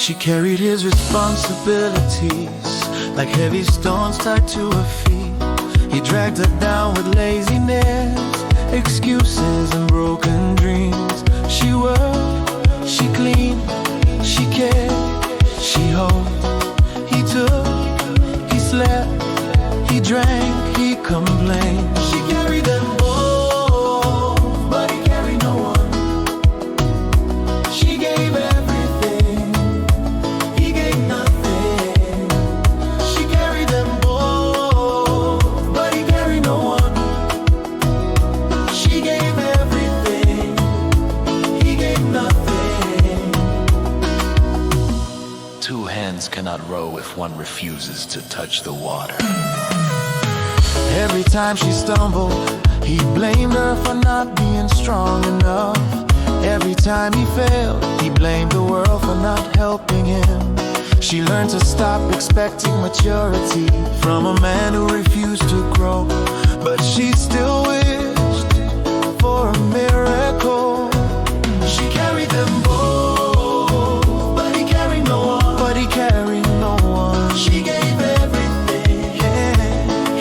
She carried his responsibilities like heavy stones tied to her feet. He dragged her down with laziness, excuses and broken dreams. She worked, she cleaned, she cared, she hoped. He took, he slept, he drank, he complained. She carried them both, but he carried no one. She gave everything, he gave nothing. She carried them both, but he carried no one. She gave everything, he gave nothing. Two hands cannot row if one refuses to touch the water. Every time she stumbled, he blamed her for not being strong enough. Every time he failed, he blamed the world for not helping him. She learned to stop expecting maturity from a man who refused to grow. But she still wished for a miracle. She carried them both, but he carried no one. But he carried no one. She gave everything,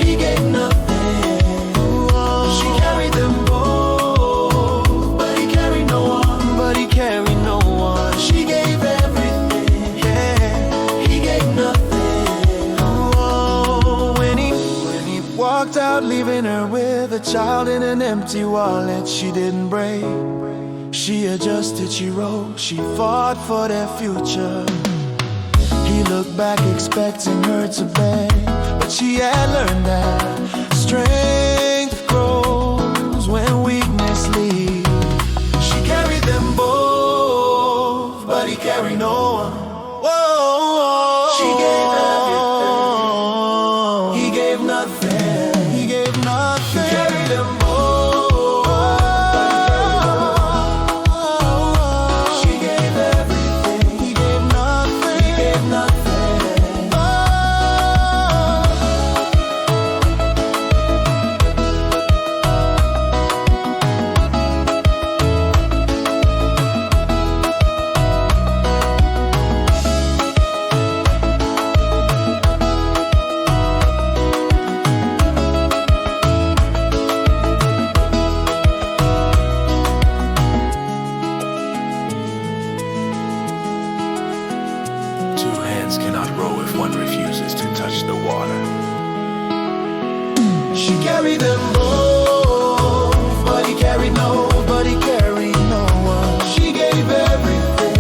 he gave nothing. She carried them both, but he carried no one. But he carried no one. She gave everything, he gave nothing. When he walked out, leaving her with a child in an empty wallet she didn't break. She adjusted, she rose, she fought for their future. He looked back expecting her to beg, but she had learned that strength grows when weakness leaves. She carried them both, but he carried no one. Whoa. She gave everything, he gave nothing. He gave nothing. He carried them both, but he carried no one. She gave everything, he gave nothing. He gave nothing. Two hands cannot row if one refuses to touch the water. She carried them both, but he carried no, but he carried no one. She gave everything,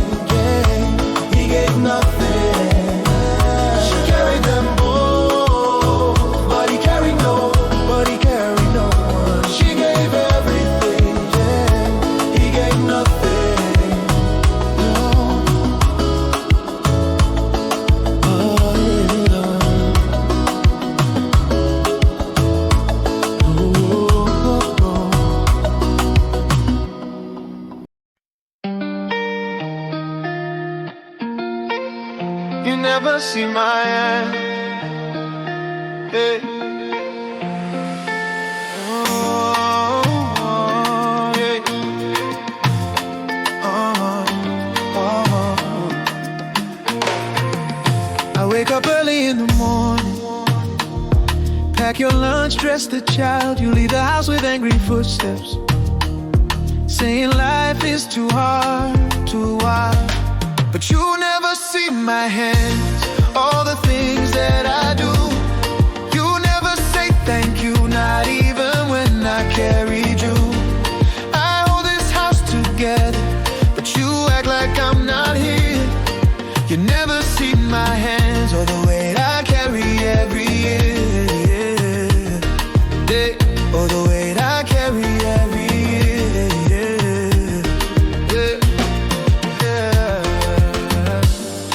he gave nothing. She carried them both, but he carried no, but he carried no one. She gave everything, he gave nothing. You never see my hand, hey. Yeah. I wake up early in the morning, pack your lunch, dress the child. You leave the house with angry footsteps, saying life is too hard, too wild. But you never see my hands, all the things that I do. You never say thank you, not even when I carried you. I hold this house together, but you act like I'm not here. You never see my hands, or the weight I carry every year, or the weight I carry every year.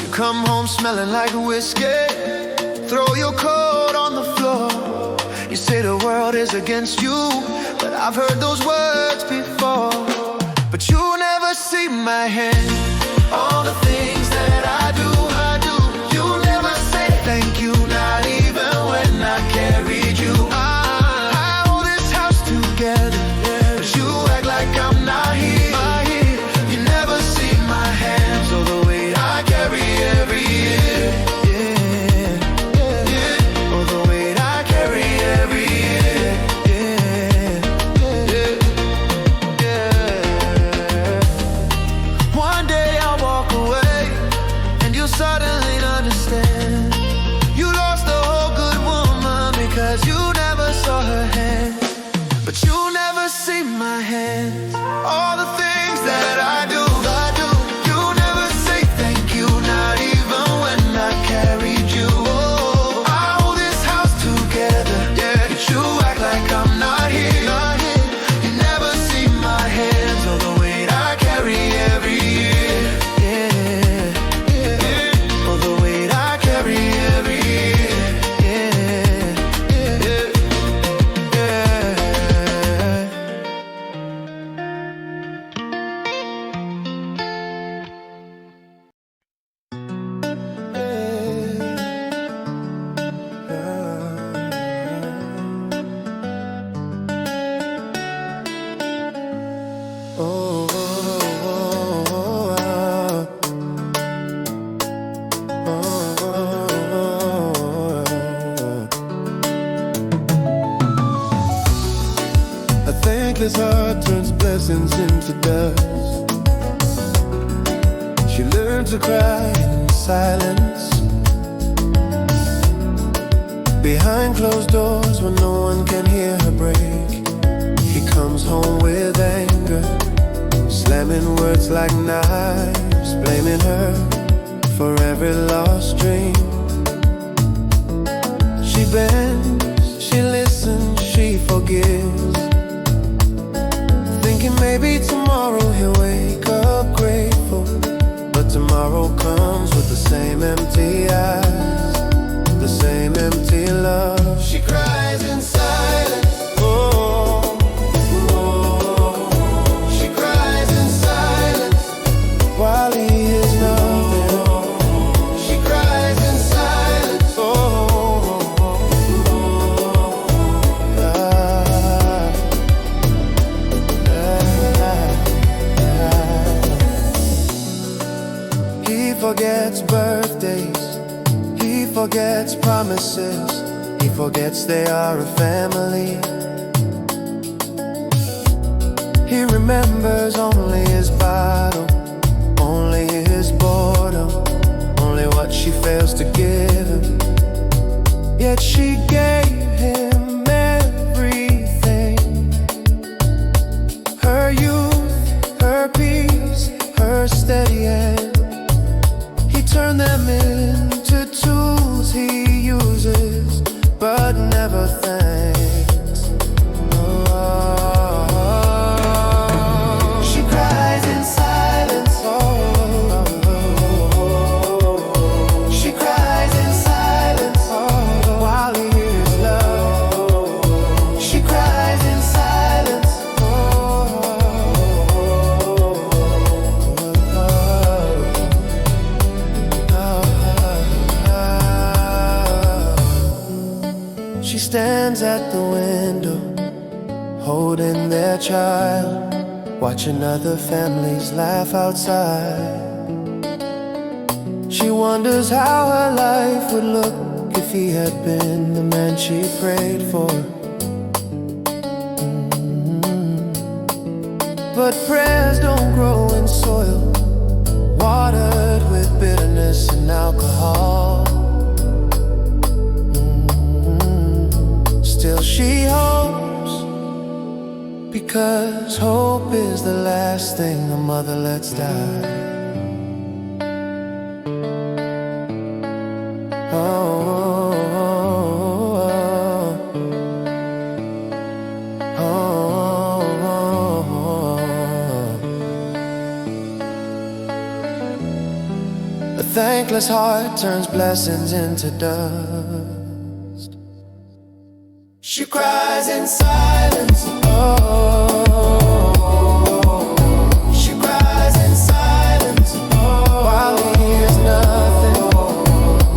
You come home smelling like whiskey, throw your coat on the floor. You say the world is against you, but I've heard those words before. But you never see my hand, all the things that I do. You never say thank you, not even when I carried you. I hold this house together, but you act like I'm not here. You never see my hands, or the weight I carry thankless heart turns blessings into dust. She learned to cry in silence, behind closed doors where no one can hear her break. He comes home with anger, slamming words like knives, blaming her for every lost dream. She bends, she listens, she forgives, thinking maybe tomorrow he'll wake up grateful. But tomorrow comes with the same empty eyes, the same empty love. She cries in silence. Oh, oh. She cries in silence while he is nothing. She cries in silence. Oh, he forgets birthdays, he forgets promises, he forgets they are a family. He remembers only his bottle, only his boredom, only what she fails to give him. Yet she gave him everything, her youth, her peace, her steady hand. He turned them into tools he uses, but never thanks. Oh, she cries in silence. Oh, she cries in silence while he hears love. She cries in silence. She stands at the window, holding their child, watching other families laugh outside. She wonders how her life would look if he had been the man she prayed for. But prayers don't grow in soil watered with bitterness and alcohol. Still she hopes, because hope is the last thing a mother lets die. Oh, oh, oh. A thankless heart turns blessings into dust. She cries in silence. Oh, she cries in silence while he hears nothing.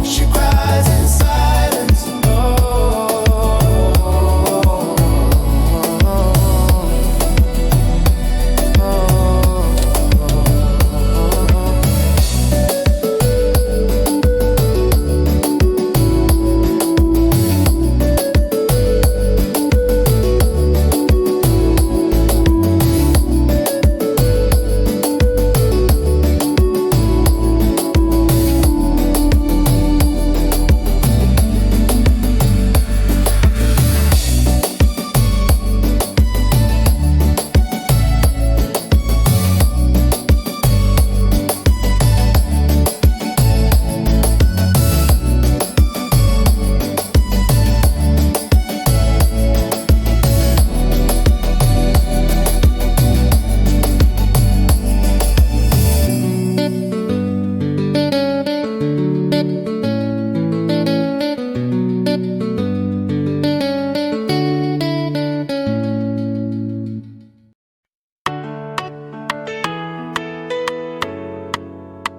She cries in silence.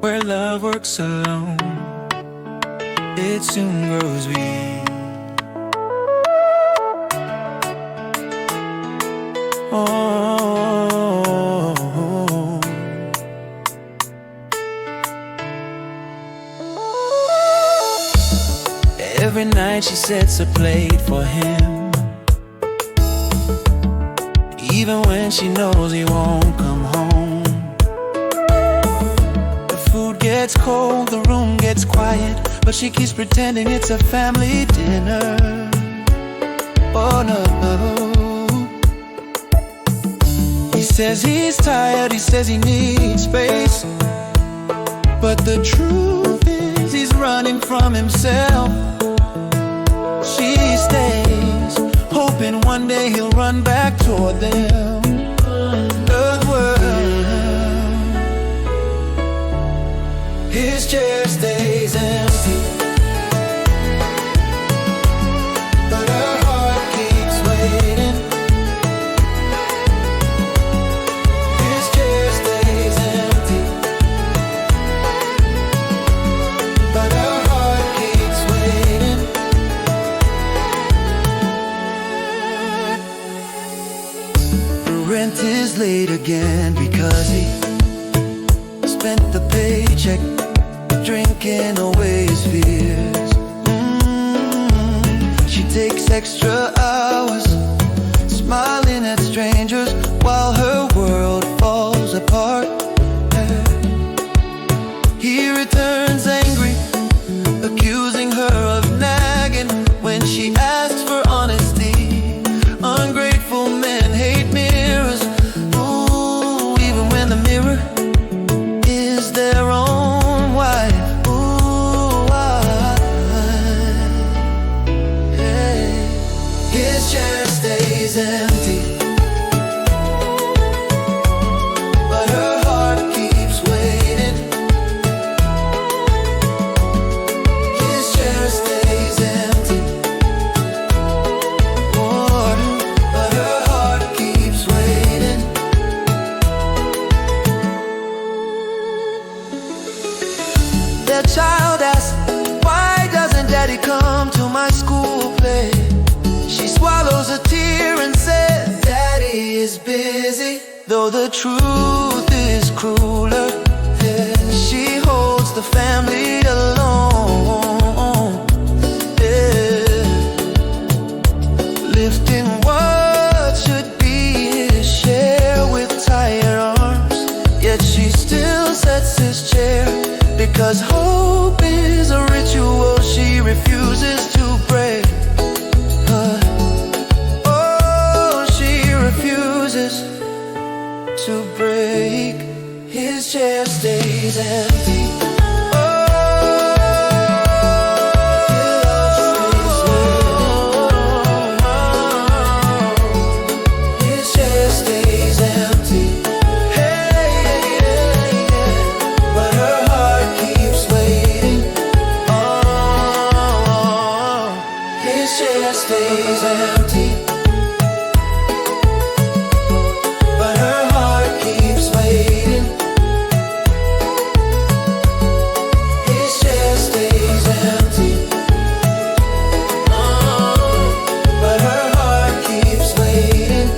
Where love works alone, it soon grows weak. Oh, every night she sets a plate for him, when she knows he won't come home. The food gets cold, the room gets quiet, but she keeps pretending it's a family dinner. Oh no. He says he's tired, he says he needs space, but the truth is he's running from himself. She stays, hoping one day he'll run back toward them. The world, his chair stays empty, but her heart keeps waiting. His chair stays empty, but her heart keeps waiting. Rent is late again because he spent the paycheck drinking away his fears. She takes extra hours smiling at strangers while her world falls apart. He returns angry, accusing her of nagging when she asks for honesty. Ungrateful men hate mirrors. Ooh, even when the mirror is their own wife. Ooh, yeah. His chair stays empty, but her heart keeps waiting. His chair stays empty, but her heart keeps waiting. Their child asks, why doesn't daddy come to my school play? She swallows a tear and says, daddy is busy. Though the truth is crueler, yeah. She holds the family alone, yeah. Lifting what should be his share with tired arms, yet she still sets his chair. Because hope is a ritual she refuses to break. Oh, she refuses to break. His chair stays empty. His chair stays empty. But her heart keeps waiting. His chair stays empty, but her heart keeps waiting. His chair stays empty, but her heart keeps waiting.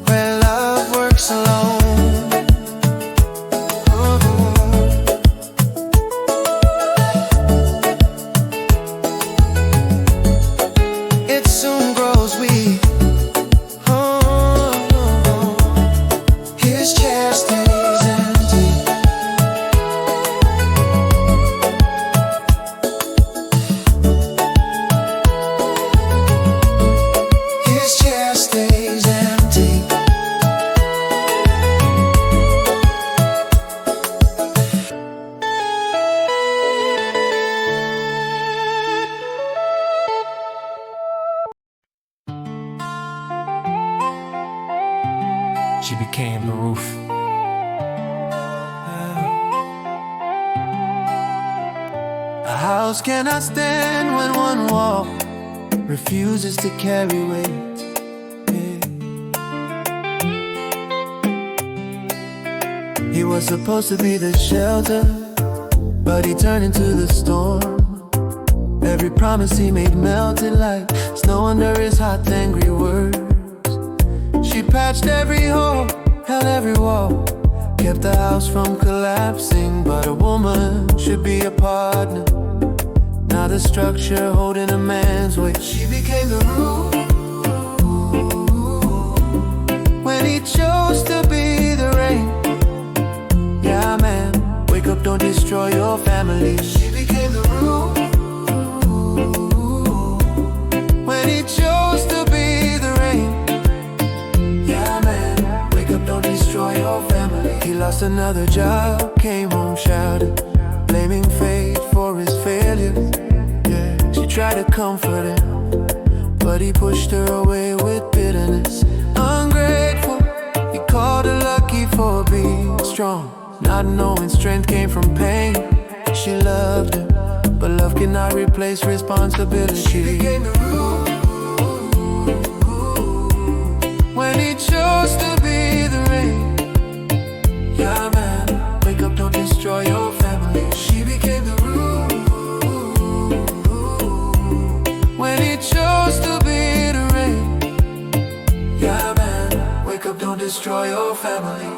Where love works alone, it soon grows weak. His chair stays empty, his chair stays empty. She became the roof. A house cannot stand when one wall refuses to carry weight. He was supposed to be the shelter, but he turned into the storm. Every promise he made melted like snow under his hot, angry words. She patched every hole, held every wall, kept the house from collapsing. But a woman should be a partner, not a structure holding a man's weight. She became the rule when he chose to be the rain. Yeah, man, wake up, don't destroy your family. She became the rule when he chose to be the rain. Yeah, man, wake up, don't destroy your family. He lost another job, came home shouting, blaming fate for his failures. Yeah, she tried to comfort him, but he pushed her away with bitterness. Ungrateful, he called her lucky for being strong, not knowing strength came from pain. She loved him, but love cannot replace responsibility. She became the rule when he chose to be the rain. Yeah, man, wake up, don't destroy your family. She became the rule when he chose to be the rain. Yeah, man, wake up, don't destroy your family.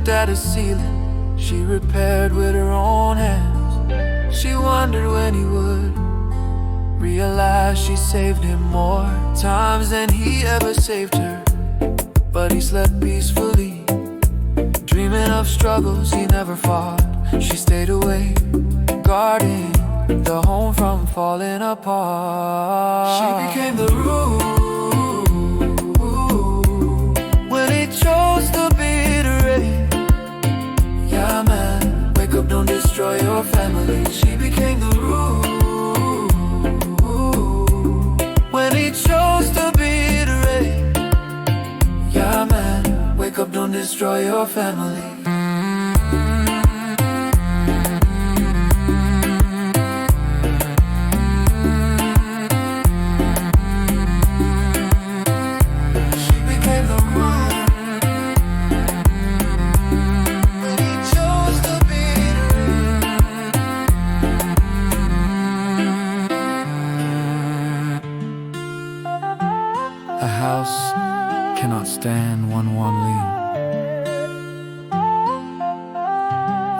At a ceiling she repaired with her own hands. She wondered when he would realize she saved him more times than he ever saved her. But he slept peacefully, dreaming of struggles he never fought. She stayed away, guarding the home from falling apart. She became the rule when he chose to be the rain. Yeah, man, wake up, don't destroy your family. She became the rule when he chose to be the rain. Yeah, man, wake up, don't destroy your family. A house cannot stand one warm lean,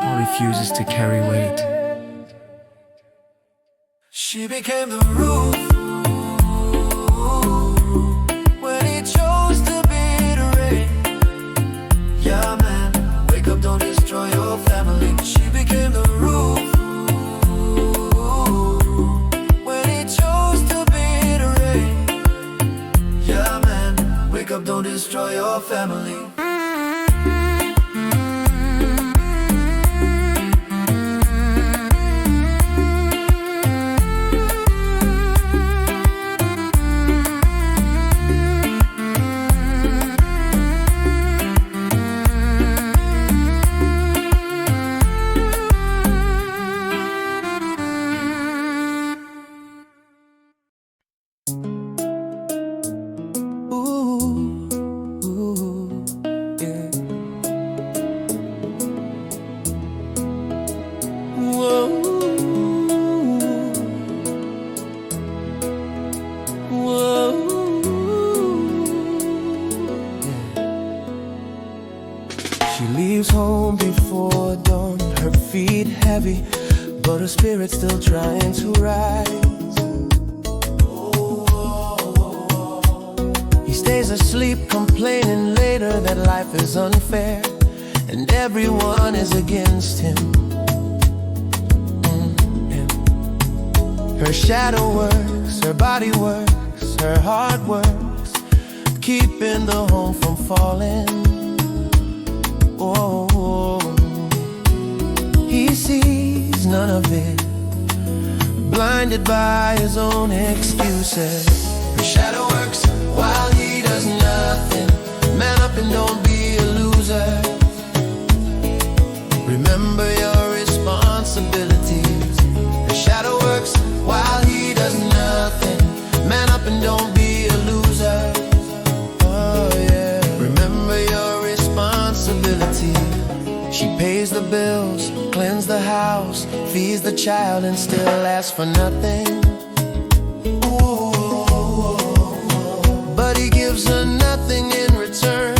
or refuses to carry weight. She became the roof when he chose to be the rain. Yeah, man, wake up, don't destroy your family. She became the roof when he chose to be the rain. Yeah, man, wake up, don't destroy your family. She leaves home before dawn, her feet heavy, but her spirit still trying to rise. He stays asleep, complaining later that life is unfair and everyone is against him. Her shadow works, her body works, her heart works, keeping the home from falling. Oh, he sees none of it, blinded by his own excuses. Her shadow works while he does nothing. Man up and don't be a loser. Remember your responsibilities. Her shadow works while he does nothing. Man up and don't be a loser. Oh yeah. Remember your responsibility. She pays the bills, cleans the house, feeds the child, and still asks for nothing. Ooh. But he gives her nothing in return,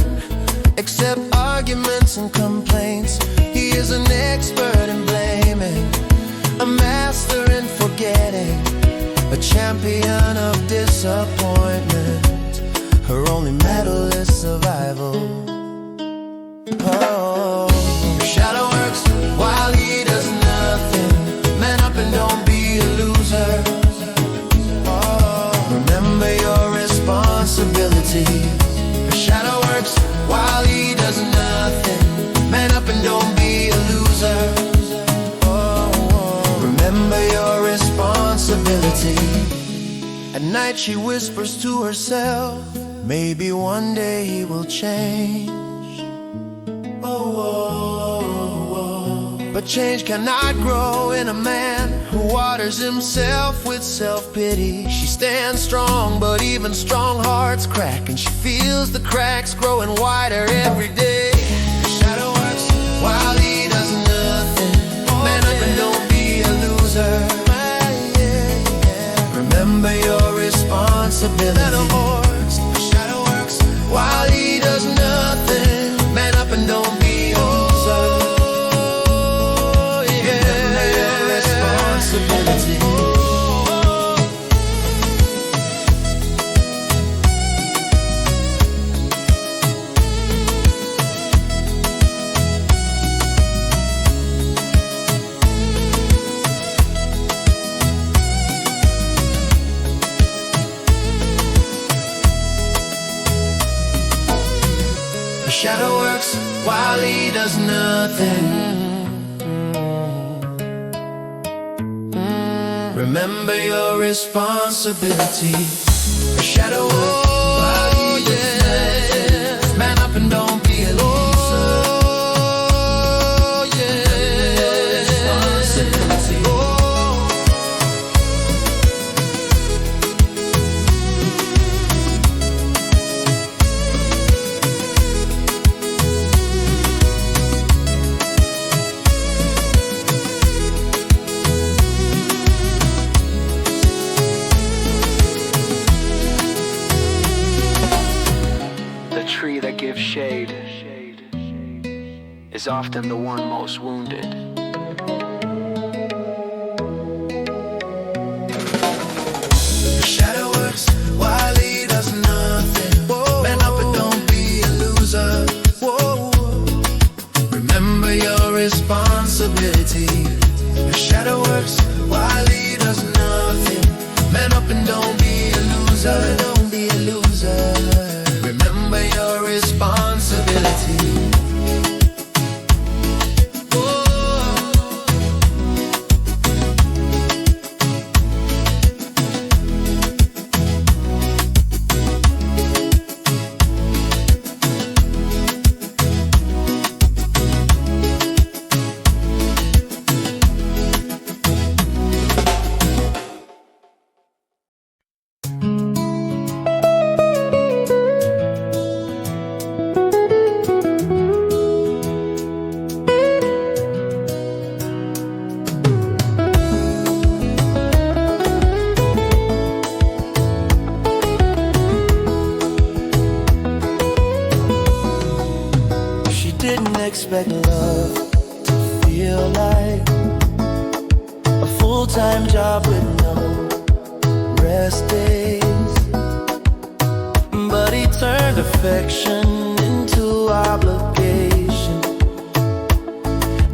except arguments and complaints. He is an expert in blaming, a master in forgetting, a champion of disappointment. Her only medal is survival. Oh. Your shadow works while he does nothing. Man up and don't be a loser. Oh. Remember your responsibility. Your shadow works while he does nothing. Man up and don't be a loser. Oh. Remember your responsibility. At night she whispers to herself, maybe one day he will change. But change cannot grow in a man who waters himself with self-pity. She stands strong, but even strong hearts crack, and she feels the cracks growing wider every day. Her shadow works while he does nothing. Man up and don't be a loser. Remember your responsibility. Her shadow works while he does nothing. Man up and don't be a loser. The shadow works while he does nothing. Remember your responsibility. The shadow works while he does nothing. Man up and don't be a loser. Oh yeah. Responsibility. Tree that gives shade is often the one most wounded. The shadow works while he does nothing. Man up and don't be a loser. Remember your responsibility. The shadow works while he does nothing. Man up and don't be a loser. Don't be a loser. Remember your responsibility. Expect love to feel like a full-time job with no rest days. But he turned affection into obligation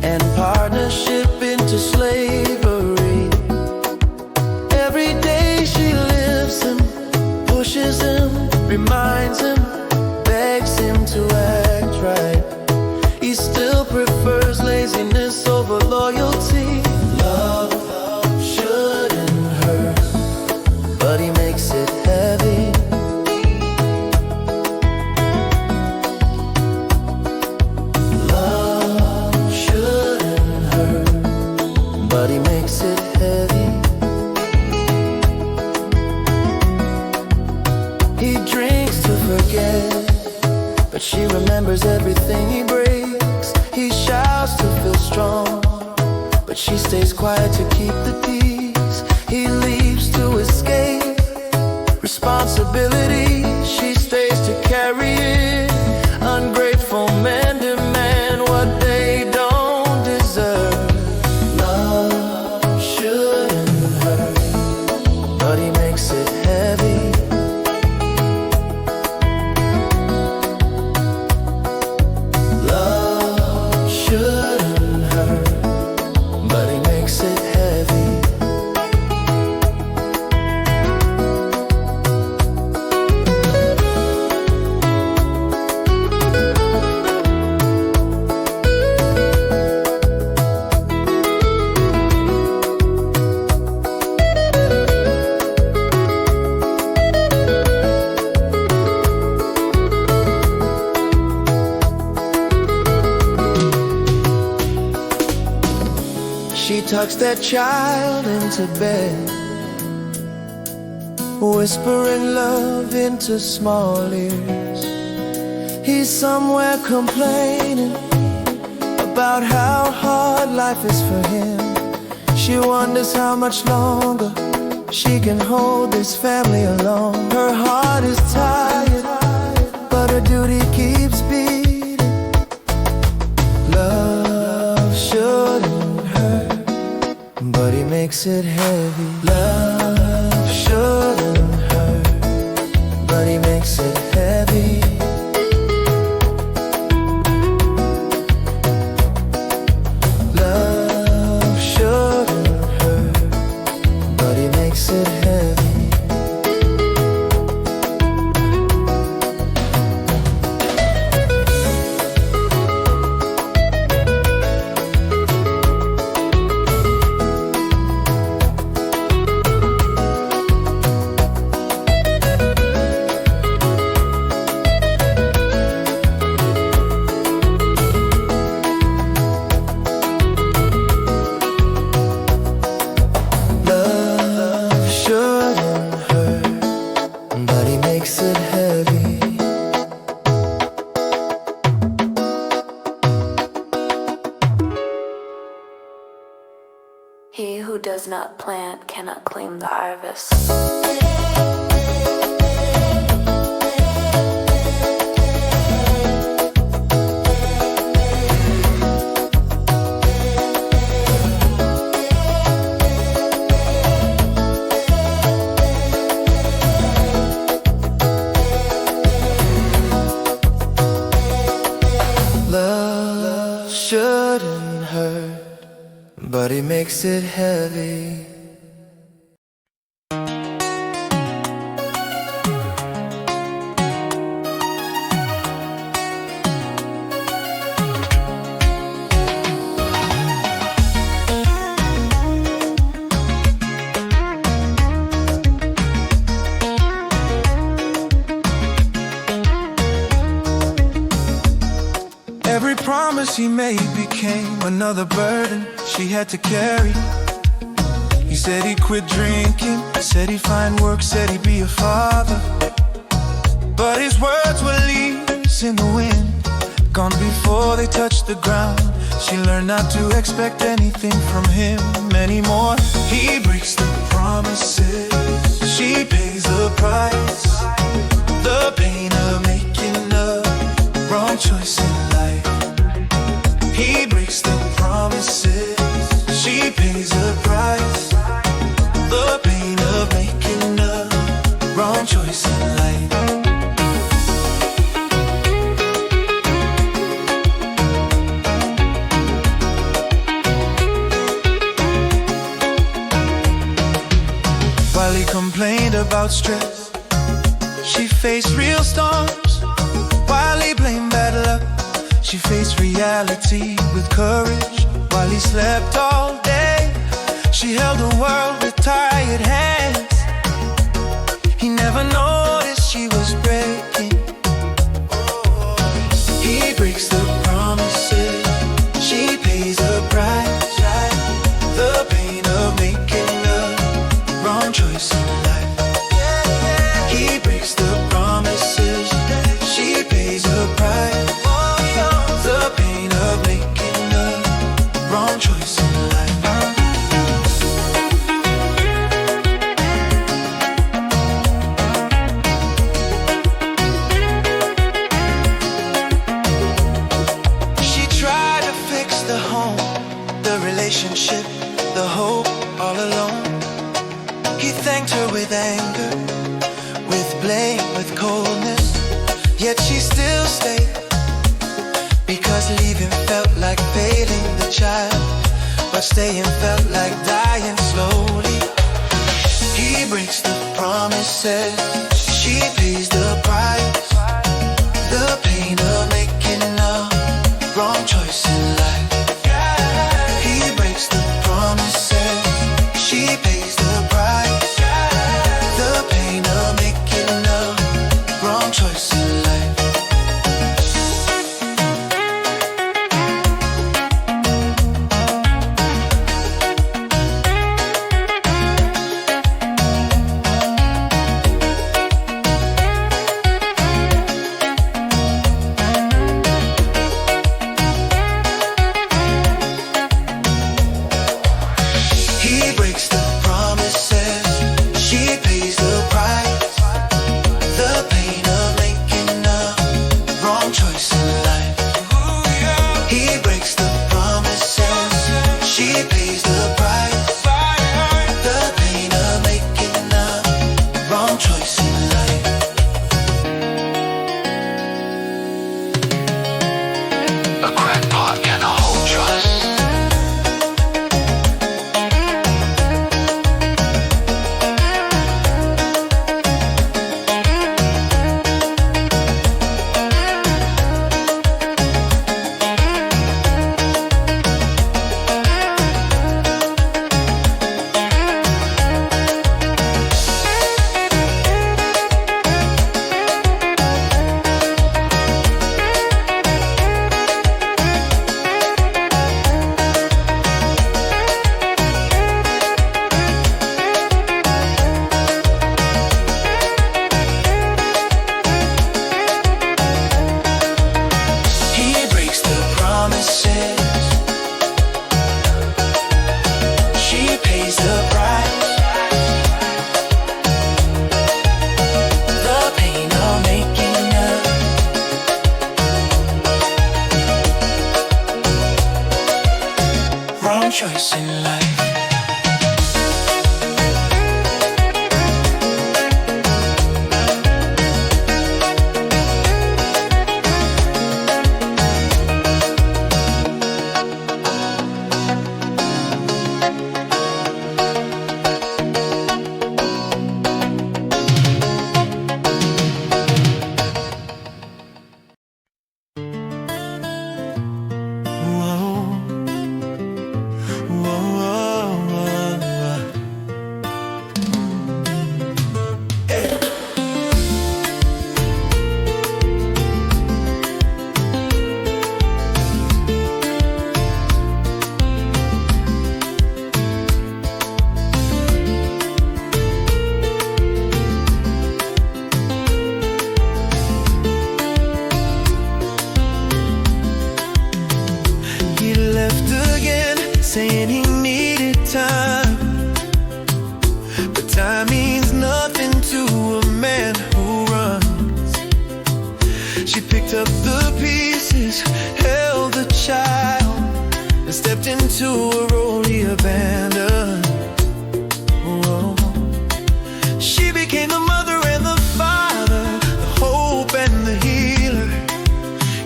and partnership into slavery. Every day she lives him, pushes him, reminds him, begs him to act right. He still prefers laziness over loyalty. Love shouldn't but he makes it heavy. He drinks to forget, but she remembers everything he breaks. He shouts to feel strong, but she stays quiet to keep the peace. He leaves to escape responsibility, she stays to carry it. Ungrateful men demand what they don't deserve. Love shouldn't hurt, but he makes it heavy. Love shouldn't hurt, but he makes it heavy. She tucks that child into bed, whispering love into small ears. He's somewhere complaining about how hard life is for him. She wonders how much longer she can hold this family alone. Her heart is tired, but her duty keeps beating. Love shouldn't hurt, but he makes it heavy. Love shouldn't hurt, but he makes it heavy. Love shouldn't hurt, but he makes it heavy. He who does not plant cannot claim the harvest. Love shouldn't hurt, but he makes it heavy. Every promise he made became another burden she had to carry. He said he'd quit drinking, said he'd find work, said he'd be a father. But his words were leaves in the wind, gone before they touched the ground. She learned not to expect anything from him anymore. He breaks the promises, she pays the price. The pain of making a wrong choice in life. He breaks the promises, she pays the price. The pain of making a wrong choice in life. While he complained about stress, she faced real storms. While he blamed bad luck, she faced reality with courage. While he slept all day, she held the world with tired hands. He never noticed she was breaking. He breaks the promises, she pays the price. The the relationship, the hope all alone. He thanked her with anger, with blame, with coldness. Yet she still stayed, because leaving felt like failing the child, but staying felt like dying slowly. He breaks the promises, she pays the price. The pain of making a wrong choice in life. He breaks the promises, she pays the price. The pain of making a wrong choice in life. Choice in life. Saying he needed time, but time means nothing to a man who runs. She picked up the pieces, held the child, and stepped into a role he abandoned. Whoa. She became the mother and the father, the hope and the healer.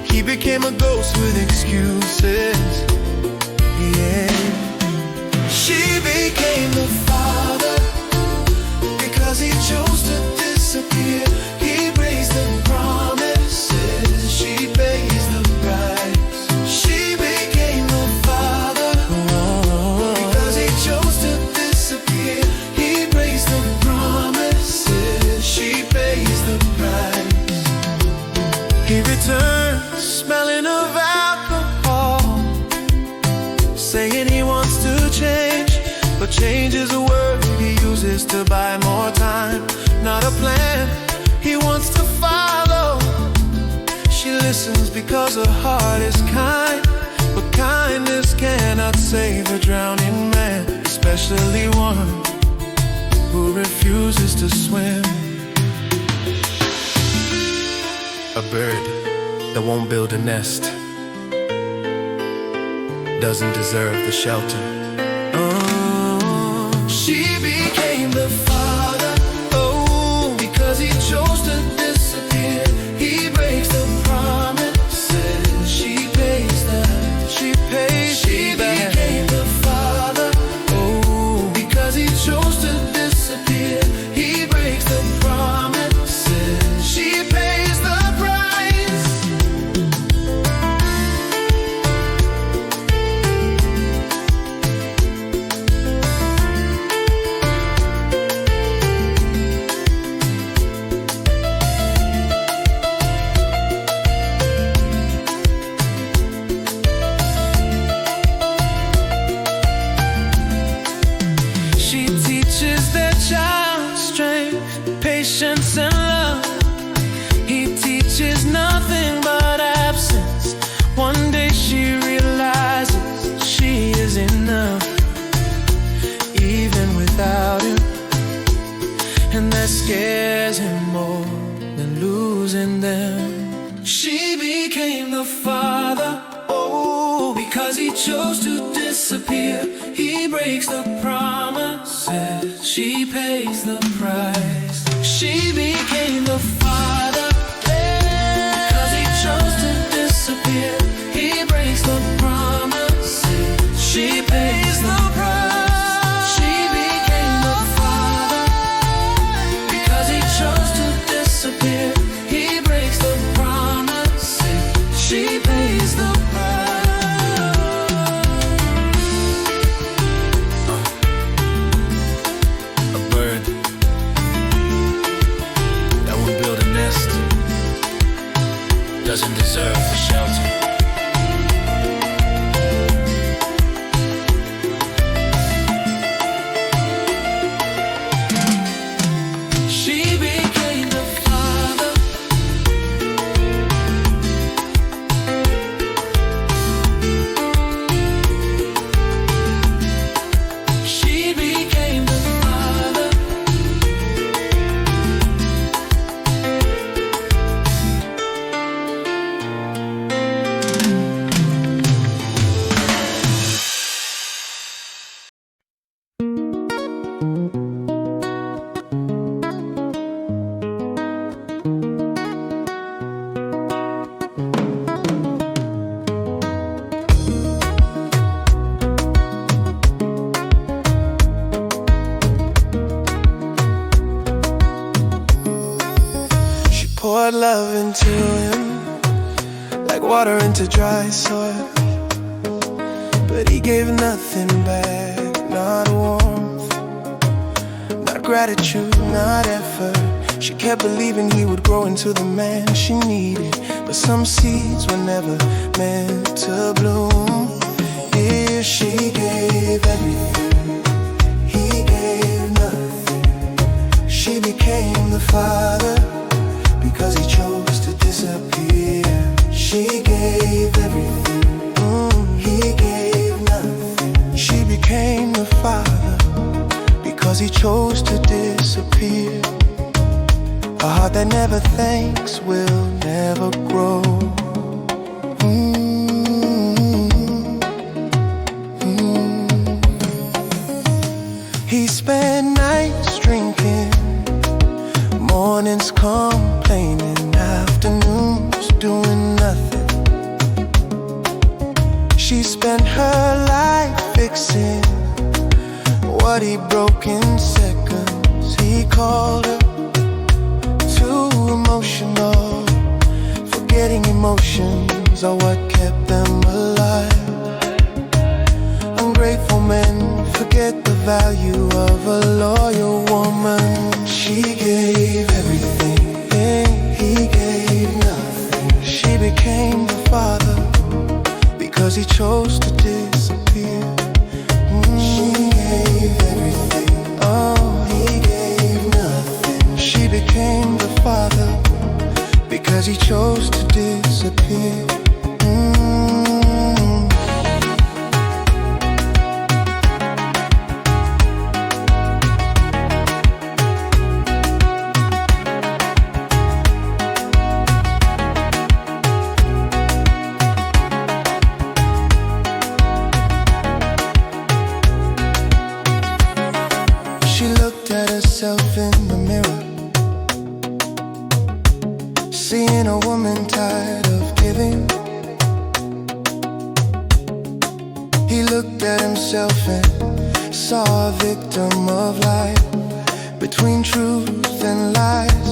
He became a ghost with excuses. Yeah. She became the father because he chose to disappear. He raised the promises, she pays the price. She became the father because he chose to disappear. He raised the promises, she pays the price. He returned, smelling of alcohol, saying he wants to change, but change is a word he uses to buy more time, not a plan he wants to follow. She listens because her heart is kind, but kindness cannot save a drowning man, especially one who refuses to swim. A bird that won't build a nest, doesn't deserve the shelter. She became the father, oh, because he chose to disappear. He breaks the promises, she pays them. She became the father, oh, because he chose to disappear. He breaks the promises, she pays the price. She teaches their child strength, patience, and love. He teaches nothing but absence. One day she realizes she is enough, even without him. And that scares him more than losing them. She became the father, oh, because he chose to disappear. He breaks the promises, she pays the price. She became the father, because he chose to disappear. He breaks the promises, she pays the price. She became the father, because he chose to disappear. He breaks the promises, she pays the price. Doesn't deserve the shelter. She became the father, she became the father. Poured love into him, like water into dry soil. But he gave nothing back, not warmth, not gratitude, not effort. She kept believing he would grow into the man she needed. But some seeds were never meant to bloom. Yeah, she gave everything, he gave nothing. She became the father, because he chose to disappear. She gave everything, he gave nothing. She became the father, because he chose to disappear. A heart that never thanks will never grow. He spent nights drinking, mornings complaining, afternoons doing nothing. She spent her life fixing what he broke in seconds. He called her too emotional. Forgetting emotions are what kept them alive. Ungrateful men forget the value of a loyal woman. She gave everything, he gave nothing. She became the father, because he chose to disappear. She gave everything, oh, he gave nothing. She became the father, because he chose to disappear. infant, saw a victim of life, between truth and lies.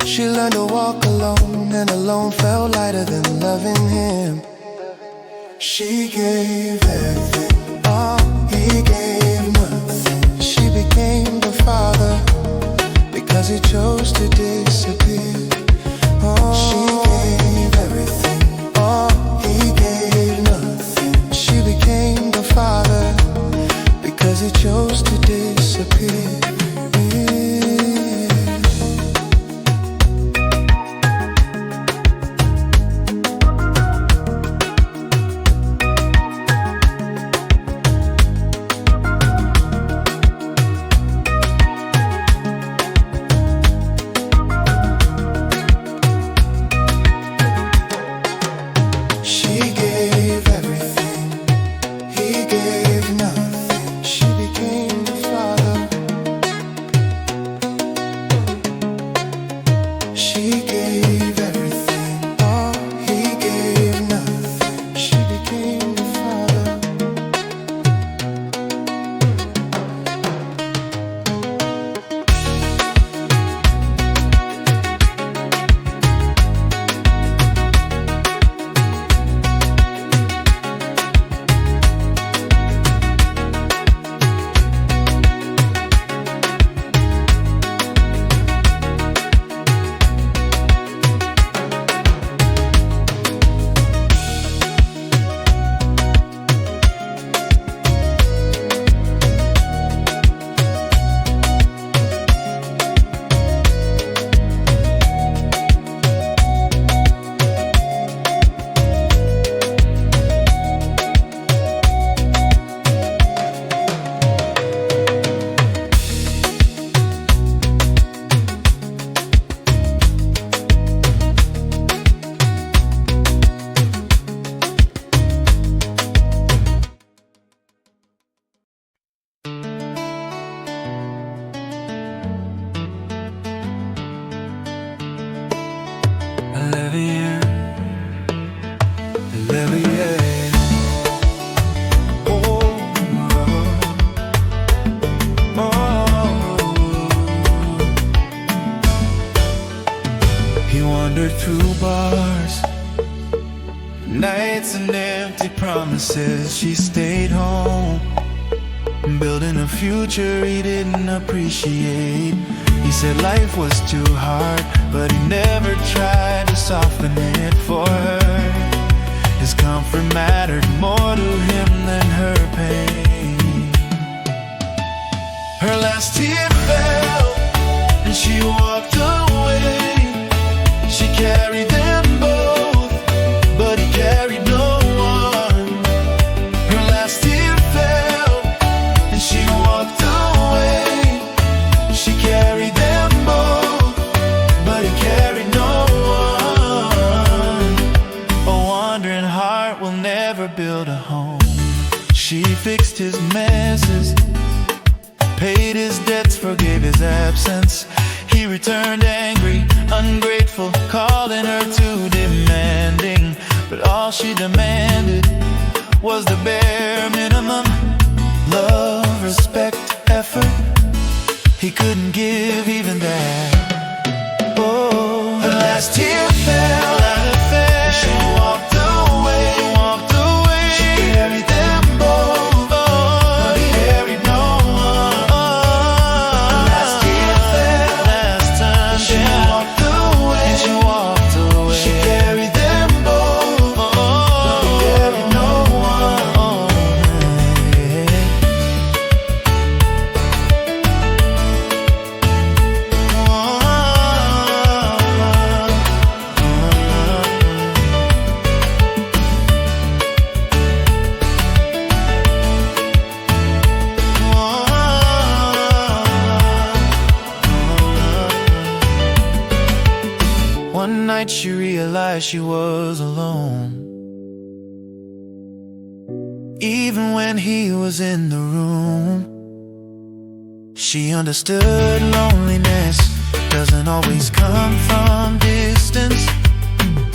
She learned to walk alone, and alone felt lighter than loving him. She gave everything, all he gave nothing. She became the father because he chose to disappear. Oh, she gave everything, all he gave nothing. She became the father because he chose to disappear. He wandered through bars, nights and empty promises. She stayed home, building a future he didn't appreciate. He said life was too hard, but he never tried to soften it for her. His comfort mattered more to him than her pain. Her last tear fell, and she walked away. She carried them both, but he carried no one. Her last tear fell, and she walked away. She carried them both, but he carried no one. A wandering heart will never build a home. She fixed his messes, paid his debts, forgave his absence. He returned angry, ungrateful, calling her too demanding. But all she demanded was the bare minimum: love, respect, effort. He couldn't give even that. Oh, her last tear fell, and she walked away, walked away. She carried them both, but he carried no one. Her last tear fell, last time she walked away, and she walked away. She carried them both, but he carried no one. One night she realized she was alone. Even when he was in the room, she understood loneliness doesn't always come from distance.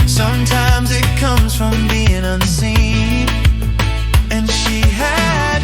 Sometimes it comes from being unseen. And she had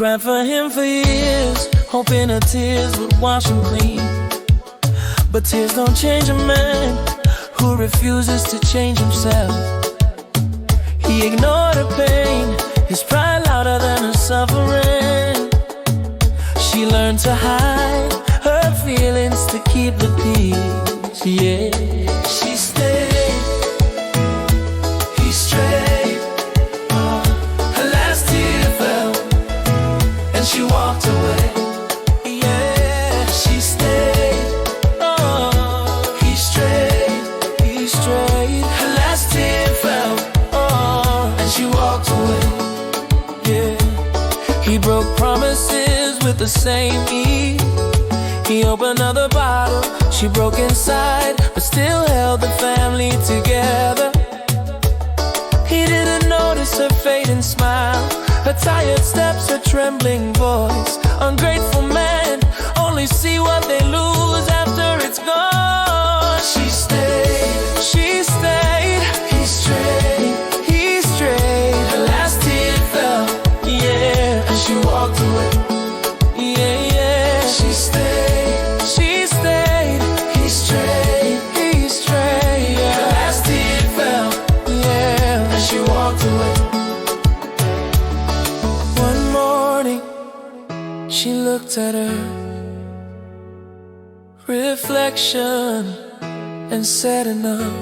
cried for him for years, hoping her tears would wash him clean. But tears don't change a man who refuses to change himself. He ignored her pain, his pride louder than her suffering. She learned to hide her feelings to keep the peace, yeah. She stayed, he strayed. Her last tear fell, and she walked away. Yeah, she stayed. Oh, he strayed, he strayed. Her last tear fell, oh, and she walked away. Yeah, he broke promises with the same ease. He opened another bottle, she broke inside, but still held the family together. He didn't notice her fading smile, her tired steps, her trembling voice. Ungrateful men only see what they lose after it's gone. She stayed, she stayed. He strayed, he strayed. Her last tear fell, yeah, and she walked away. Yeah, yeah. She stayed, she stayed. He strayed, he strayed. Yeah. Her last tear fell, yeah, and she walked away. One morning, she looked at her reflection and said enough.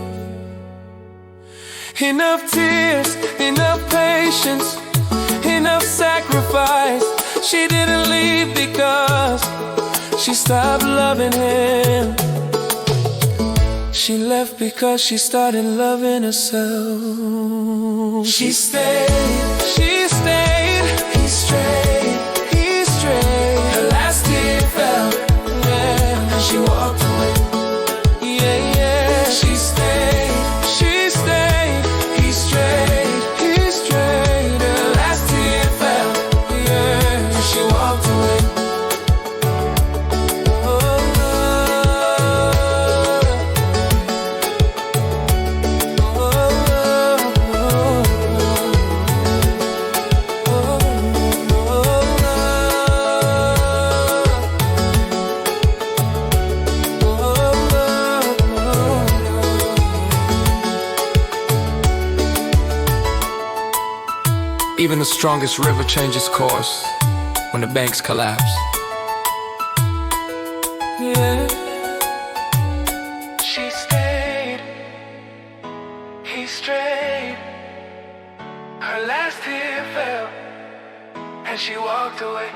Enough tears, enough patience, enough sacrifice. She didn't leave because she stopped loving him. She left because she started loving herself. She stayed, she stayed. He strayed, he strayed. Her last tear fell, yeah, and she walked away. Yeah, yeah. She stayed, she stayed. He strayed, he strayed. Her last tear fell, yeah, and she walked away. Even the strongest river changes course when the banks collapse. Yeah. She stayed, he strayed. Her last tear fell, and she walked away.